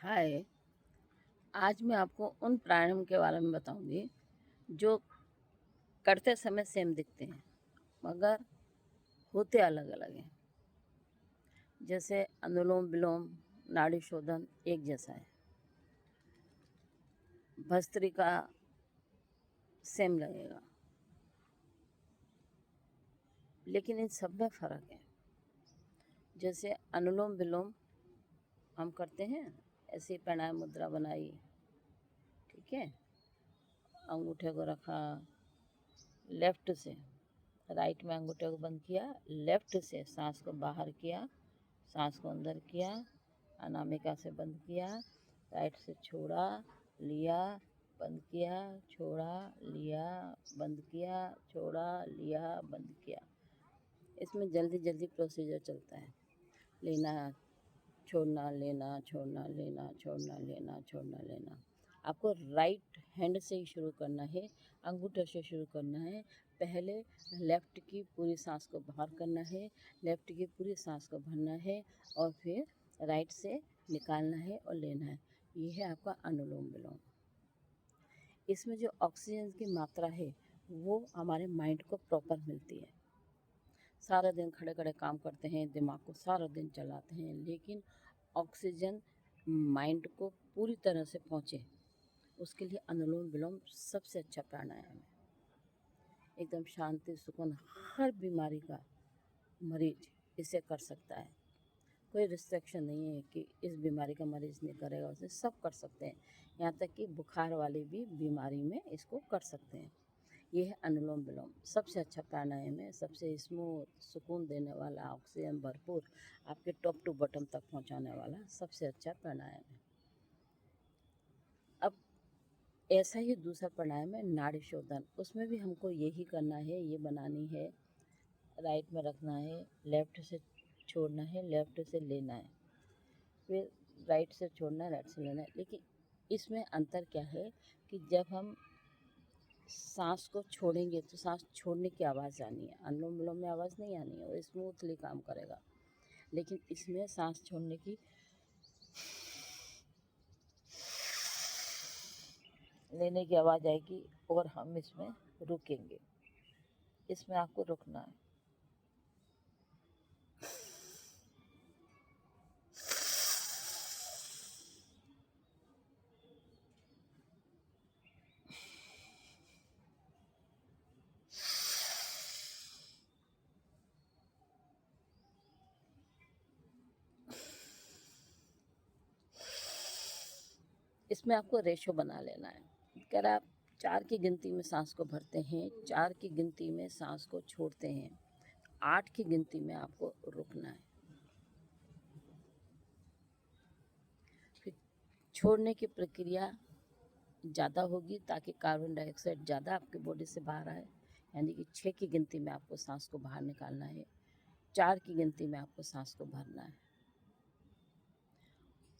हाय। आज मैं आपको उन प्राणायाम के बारे में बताऊंगी जो करते समय सेम दिखते हैं मगर होते अलग अलग हैं। जैसे अनुलोम विलोम, नाड़ी शोधन एक जैसा है, भस्त्रिका सेम लगेगा, लेकिन इन सब में फ़र्क है। जैसे अनुलोम विलोम हम करते हैं, ऐसी प्राणायाम मुद्रा बनाई, ठीक है, अंगूठे को रखा लेफ्ट से, राइट में अंगूठे को बंद किया, लेफ्ट से सांस को बाहर किया, सांस को अंदर किया, अनामिका से बंद किया, राइट से छोड़ा, लिया, बंद किया, छोड़ा, लिया, बंद किया, छोड़ा, लिया, बंद किया। इसमें जल्दी जल्दी प्रोसीजर चलता है, लेना, छोड़ना, लेना, छोड़ना, लेना, छोड़ना, लेना, छोड़ना, लेना। आपको राइट हैंड से ही शुरू करना है, अंगूठे से शुरू करना है। पहले लेफ़्ट की पूरी सांस को बाहर करना है, लेफ़्ट की पूरी सांस को भरना है और फिर राइट से निकालना है और लेना है। ये है आपका अनुलोम विलोम। इसमें जो ऑक्सीजन की मात्रा है वो हमारे माइंड को प्रॉपर मिलती है। सारा दिन खड़े खड़े काम करते हैं, दिमाग को सारा दिन चलाते हैं, लेकिन ऑक्सीजन माइंड को पूरी तरह से पहुँचे, उसके लिए अनुलोम विलोम सबसे अच्छा प्राणायाम है। एकदम शांति सुकून, हर बीमारी का मरीज इसे कर सकता है। कोई रिस्ट्रिक्शन नहीं है कि इस बीमारी का मरीज नहीं करेगा, उसे सब कर सकते हैं। यहाँ तक कि बुखार वाले भी बीमारी में इसको कर सकते हैं। ये है अनुलोम विलोम, सबसे अच्छा प्राणायाम है, सबसे स्मूथ, सुकून देने वाला, ऑक्सीजन भरपूर, आपके टॉप टू बॉटम तक पहुँचाने वाला सबसे अच्छा प्राणायाम है। अब ऐसा ही दूसरा प्राणायाम है नाड़ी शोधन। उसमें भी हमको यही करना है, ये बनानी है, राइट में रखना है, लेफ़्ट से छोड़ना है, लेफ़्ट से लेना है, फिर राइट से छोड़ना है, राइट से लेना है। लेकिन इसमें अंतर क्या है कि जब हम सांस को छोड़ेंगे तो सांस छोड़ने की आवाज़ आनी है। अनुलोम विलोम में आवाज़ नहीं आनी है, वो स्मूथली काम करेगा। लेकिन इसमें सांस छोड़ने की, लेने की आवाज़ आएगी और हम इसमें रुकेंगे। इसमें आपको रुकना है। इसमें आपको रेशो बना लेना है। अगर आप 4 की गिनती में सांस को भरते हैं, 4 की गिनती में सांस को छोड़ते हैं, 8 की गिनती में आपको रुकना है। फिर छोड़ने की प्रक्रिया ज़्यादा होगी ताकि कार्बन डाइऑक्साइड ज़्यादा आपके बॉडी से बाहर आए। यानी कि 6 की गिनती में आपको सांस को बाहर निकालना है, 4 की गिनती में आपको सांस को भरना है,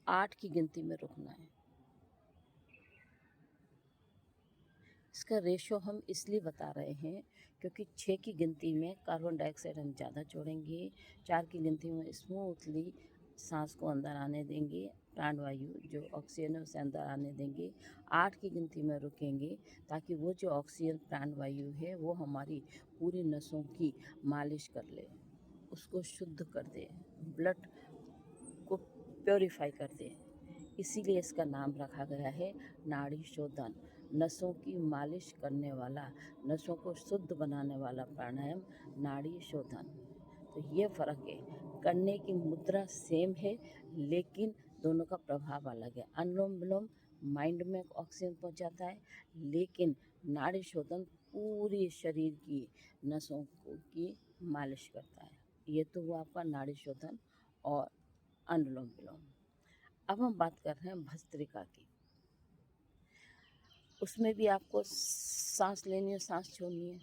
8 की गिनती में रुकना है। इसका रेशो हम इसलिए बता रहे हैं क्योंकि 6 की गिनती में कार्बन डाइऑक्साइड हम ज़्यादा छोड़ेंगे, 4 की गिनती में स्मूथली सांस को अंदर आने देंगे, प्राणवायु जो ऑक्सीजन है उसे अंदर आने देंगे, 8 की गिनती में रुकेंगे ताकि वो जो ऑक्सीजन प्राणवायु है वो हमारी पूरी नसों की मालिश कर ले, उसको शुद्ध कर दे, ब्लड को प्योरीफाई कर दे। इसीलिए इसका नाम रखा गया है नाड़ी शोधन, नसों की मालिश करने वाला, नसों को शुद्ध बनाने वाला प्राणायाम नाड़ी शोधन। तो ये फ़र्क है, करने की मुद्रा सेम है लेकिन दोनों का प्रभाव अलग है। अनुलोम विलोम माइंड में ऑक्सीजन पहुंचाता है, लेकिन नाड़ी शोधन पूरी शरीर की नसों की मालिश करता है। ये तो हुआ आपका नाड़ी शोधन और अनुलोम विलोम। अब हम बात कर रहे हैं भस्त्रिका की। उसमें भी आपको सांस लेनी है, सांस छोड़नी है।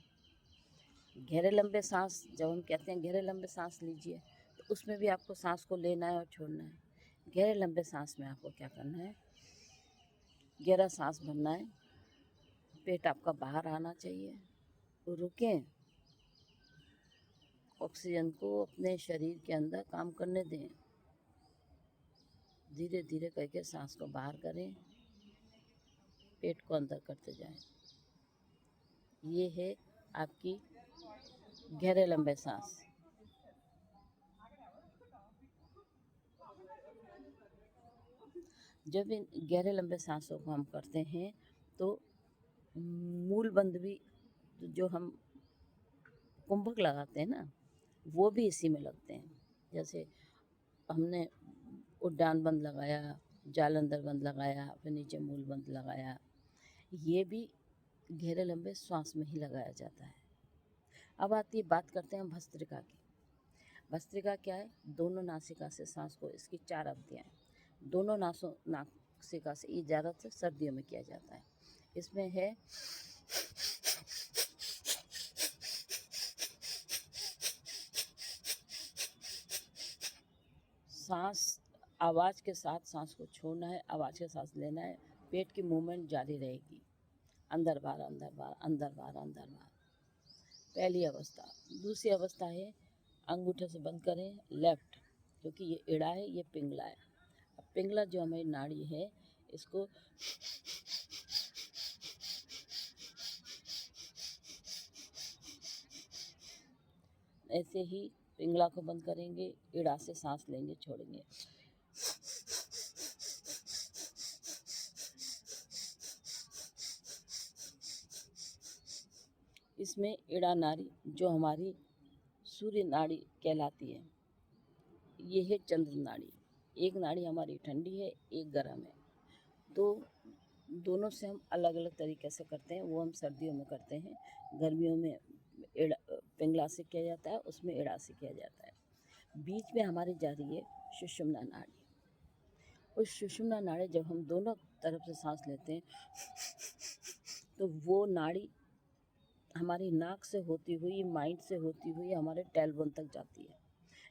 गहरे लंबे सांस, जब हम कहते हैं गहरे लंबे सांस लीजिए, तो उसमें भी आपको सांस को लेना है और छोड़ना है। गहरे लंबे सांस में आपको क्या करना है, गहरा सांस भरना है, पेट आपका बाहर आना चाहिए, रुकें, ऑक्सीजन को अपने शरीर के अंदर काम करने दें। धीरे धीरे करके सांस को बाहर करें, पेट को अंदर करते जाएं। ये है आपकी गहरे लंबे सांस। जब इन गहरे लंबे सांसों को हम करते हैं तो मूल बंद भी, जो हम कुंभक लगाते हैं ना, वो भी इसी में लगते हैं। जैसे हमने उड्डान बंद लगाया, जालंधर बंद लगाया, फिर नीचे मूल बंद लगाया, ये भी गहरे लंबे श्वास में ही लगाया जाता है। अब बात करते हैं भस्त्रिका की। भस्त्रिका क्या है? दोनों नासिका से सांस को, इसकी 4 अवधियाँ हैं। दोनों नासिका से, ये ज़्यादातर सर्दियों में किया जाता है। इसमें है सांस, आवाज़ के साथ सांस को छोड़ना है, आवाज़ के साथ लेना है। पेट की मूवमेंट जारी रहेगी, अंदर बाहर अंदर बाहर अंदर बाहर अंदर बाहर। पहली अवस्था। दूसरी अवस्था है अंगूठे से बंद करें लेफ्ट, क्योंकि ये एड़ा है, ये पिंगला है। अब पिंगला जो हमारी नाड़ी है, इसको ऐसे ही पिंगला को बंद करेंगे, एड़ा से सांस लेंगे, छोड़ेंगे। इसमें एड़ा नाड़ी, जो हमारी सूर्य नाड़ी कहलाती है, ये है चंद्र नाड़ी। एक नाड़ी हमारी ठंडी है, एक गर्म है। तो दोनों से हम अलग अलग तरीके से करते हैं। वो हम सर्दियों में करते हैं, गर्मियों में पिंगला से किया जाता है, उसमें एड़ा से किया जाता है। बीच में हमारी जा रही है सुषुम्ना नाड़ी। उस सुषुम्ना नाड़ी, जब हम दोनों तरफ से सांस लेते हैं तो वो नाड़ी हमारी नाक से होती हुई, माइंड से होती हुई हमारे टैलबोन तक जाती है।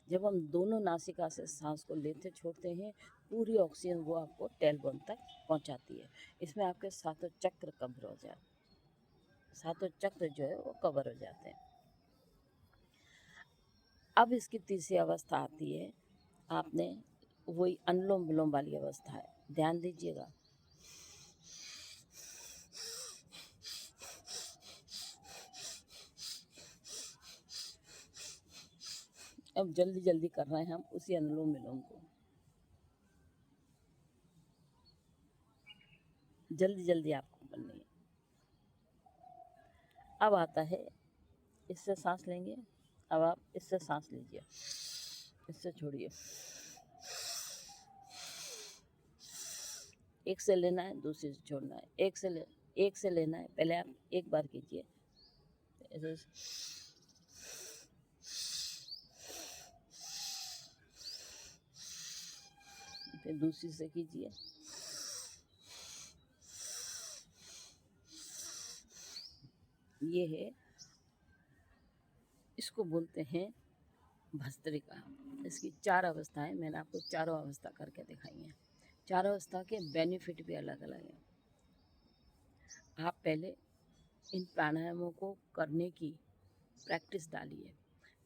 जब हम दोनों नासिका से सांस को लेते छोड़ते हैं, पूरी ऑक्सीजन वो आपको टैलबोन तक पहुंचाती है। इसमें आपके सातों चक्र कवर हो जाते, सातों चक्र जो है वो कवर हो जाते हैं। अब इसकी तीसरी अवस्था आती है, आपने वही अनुलोम विलोम वाली अवस्था है, ध्यान दीजिएगा। अब जल्दी जल्दी कर रहे हैं हम उसी अनुलोम विलोम को, जल्दी जल्दी आपको करनी है। अब आता है, इससे सांस लेंगे, अब आप इससे सांस लीजिए, इससे छोड़िए। एक से लेना है, दूसरे से छोड़ना है। एक से लेना है, पहले आप एक बार कीजिए, ऐसे फिर दूसरी से कीजिए। ये है, इसको बोलते हैं भस्त्रिका। इसकी 4 अवस्थाएं, मैंने आपको चारों अवस्था करके दिखाई हैं। चारों अवस्था के बेनिफिट भी अलग अलग हैं। आप पहले इन प्राणायामों को करने की प्रैक्टिस डालिए।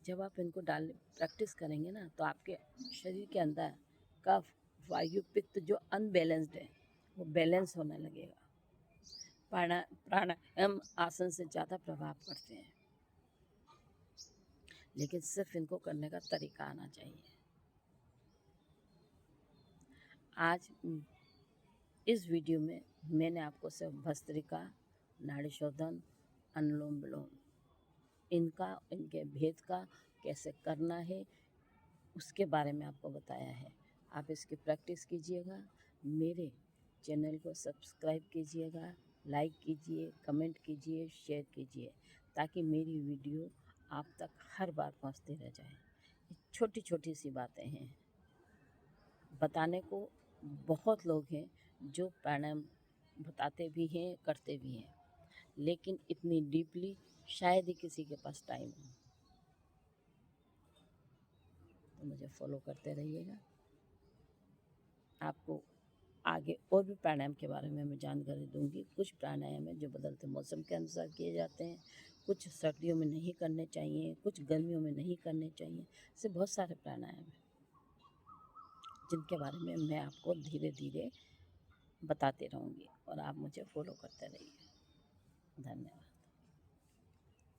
जब आप इनको प्रैक्टिस करेंगे ना, तो आपके शरीर के अंदर का वायु पित्त जो अनबैलेंस्ड है, वो बैलेंस होने लगेगा। प्राणायाम आसन से ज़्यादा प्रभाव करते हैं, लेकिन सिर्फ इनको करने का तरीका आना चाहिए। आज इस वीडियो में मैंने आपको सिर्फ भस्त्रिका, नाड़ी शोधन, अनुलोम विलोम, इनके भेद का कैसे करना है उसके बारे में आपको बताया है। आप इसकी प्रैक्टिस कीजिएगा, मेरे चैनल को सब्सक्राइब कीजिएगा, लाइक कीजिए, कमेंट कीजिए, शेयर कीजिए, ताकि मेरी वीडियो आप तक हर बार पहुंचती रह जाए। छोटी छोटी सी बातें हैं, बताने को बहुत लोग हैं जो प्राणायाम बताते भी हैं, करते भी हैं, लेकिन इतनी डीपली शायद ही किसी के पास टाइम हो। तो मुझे फॉलो करते रहिएगा। आपको आगे और भी प्राणायाम के बारे में मैं जानकारी दूंगी। कुछ प्राणायाम है जो बदलते मौसम के अनुसार किए जाते हैं, कुछ सर्दियों में नहीं करने चाहिए, कुछ गर्मियों में नहीं करने चाहिए। ऐसे बहुत सारे प्राणायाम हैं जिनके बारे में मैं आपको धीरे धीरे बताते रहूँगी और आप मुझे फॉलो करते रहिए। धन्यवाद।